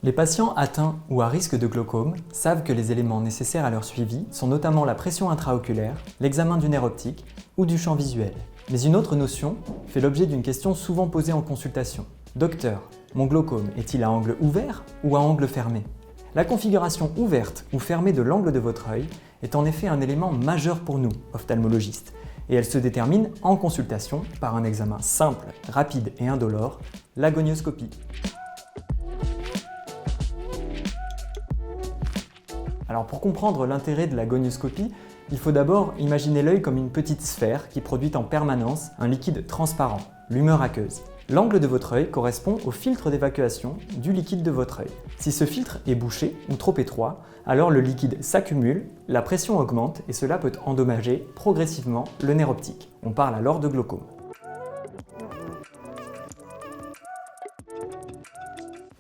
Les patients atteints ou à risque de glaucome savent que les éléments nécessaires à leur suivi sont notamment la pression intraoculaire, l'examen du nerf optique ou du champ visuel. Mais une autre notion fait l'objet d'une question souvent posée en consultation. Docteur, mon glaucome est-il à angle ouvert ou à angle fermé? La configuration ouverte ou fermée de l'angle de votre œil est en effet un élément majeur pour nous, ophtalmologistes, et elle se détermine en consultation par un examen simple, rapide et indolore, la gonioscopie. Alors pour comprendre l'intérêt de la gonioscopie, il faut d'abord imaginer l'œil comme une petite sphère qui produit en permanence un liquide transparent, l'humeur aqueuse. L'angle de votre œil correspond au filtre d'évacuation du liquide de votre œil. Si ce filtre est bouché ou trop étroit, alors le liquide s'accumule, la pression augmente et cela peut endommager progressivement le nerf optique. On parle alors de glaucome.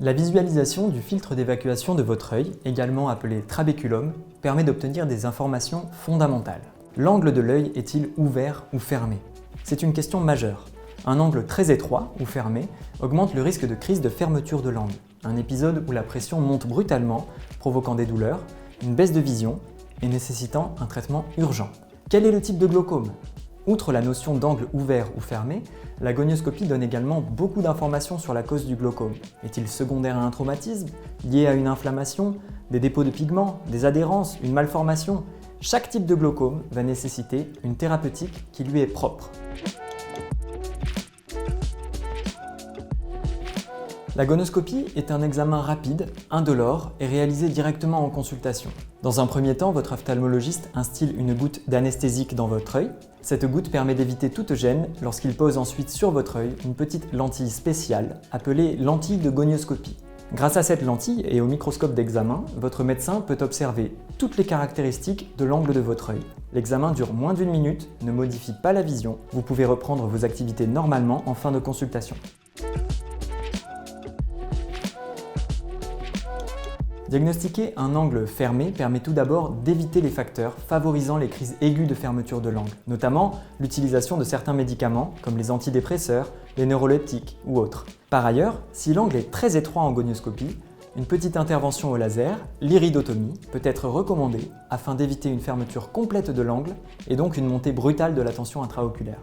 La visualisation du filtre d'évacuation de votre œil, également appelé trabéculum, permet d'obtenir des informations fondamentales. L'angle de l'œil est-il ouvert ou fermé? C'est une question majeure. Un angle très étroit ou fermé augmente le risque de crise de fermeture de l'angle, un épisode où la pression monte brutalement, provoquant des douleurs, une baisse de vision et nécessitant un traitement urgent. Quel est le type de glaucome? Outre la notion d'angle ouvert ou fermé, la gonioscopie donne également beaucoup d'informations sur la cause du glaucome. Est-il secondaire à un traumatisme, lié à une inflammation, des dépôts de pigments, des adhérences, une malformation? Chaque type de glaucome va nécessiter une thérapeutique qui lui est propre. La gonioscopie est un examen rapide, indolore et réalisé directement en consultation. Dans un premier temps, votre ophtalmologiste instille une goutte d'anesthésique dans votre œil. Cette goutte permet d'éviter toute gêne lorsqu'il pose ensuite sur votre œil une petite lentille spéciale appelée lentille de gonioscopie. Grâce à cette lentille et au microscope d'examen, votre médecin peut observer toutes les caractéristiques de l'angle de votre œil. L'examen dure moins d'1 minute, ne modifie pas la vision. Vous pouvez reprendre vos activités normalement en fin de consultation. Diagnostiquer un angle fermé permet tout d'abord d'éviter les facteurs favorisant les crises aiguës de fermeture de l'angle, notamment l'utilisation de certains médicaments comme les antidépresseurs, les neuroleptiques ou autres. Par ailleurs, si l'angle est très étroit en gonioscopie, une petite intervention au laser, l'iridotomie, peut être recommandée afin d'éviter une fermeture complète de l'angle et donc une montée brutale de la tension intraoculaire.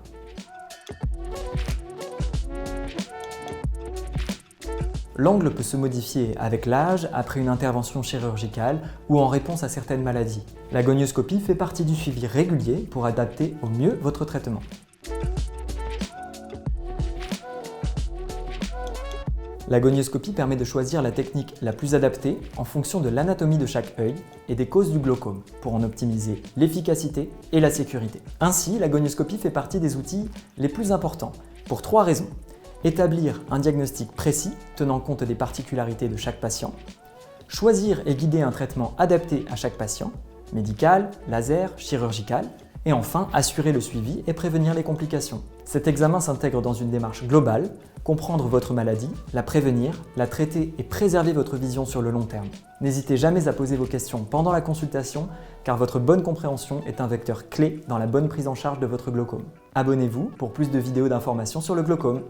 L'angle peut se modifier avec l'âge, après une intervention chirurgicale ou en réponse à certaines maladies. La gonioscopie fait partie du suivi régulier pour adapter au mieux votre traitement. La gonioscopie permet de choisir la technique la plus adaptée en fonction de l'anatomie de chaque œil et des causes du glaucome, pour en optimiser l'efficacité et la sécurité. Ainsi, la gonioscopie fait partie des outils les plus importants, pour 3 raisons. Établir un diagnostic précis tenant compte des particularités de chaque patient, choisir et guider un traitement adapté à chaque patient, médical, laser, chirurgical, et enfin assurer le suivi et prévenir les complications. Cet examen s'intègre dans une démarche globale, comprendre votre maladie, la prévenir, la traiter et préserver votre vision sur le long terme. N'hésitez jamais à poser vos questions pendant la consultation car votre bonne compréhension est un vecteur clé dans la bonne prise en charge de votre glaucome. Abonnez-vous pour plus de vidéos d'informations sur le glaucome.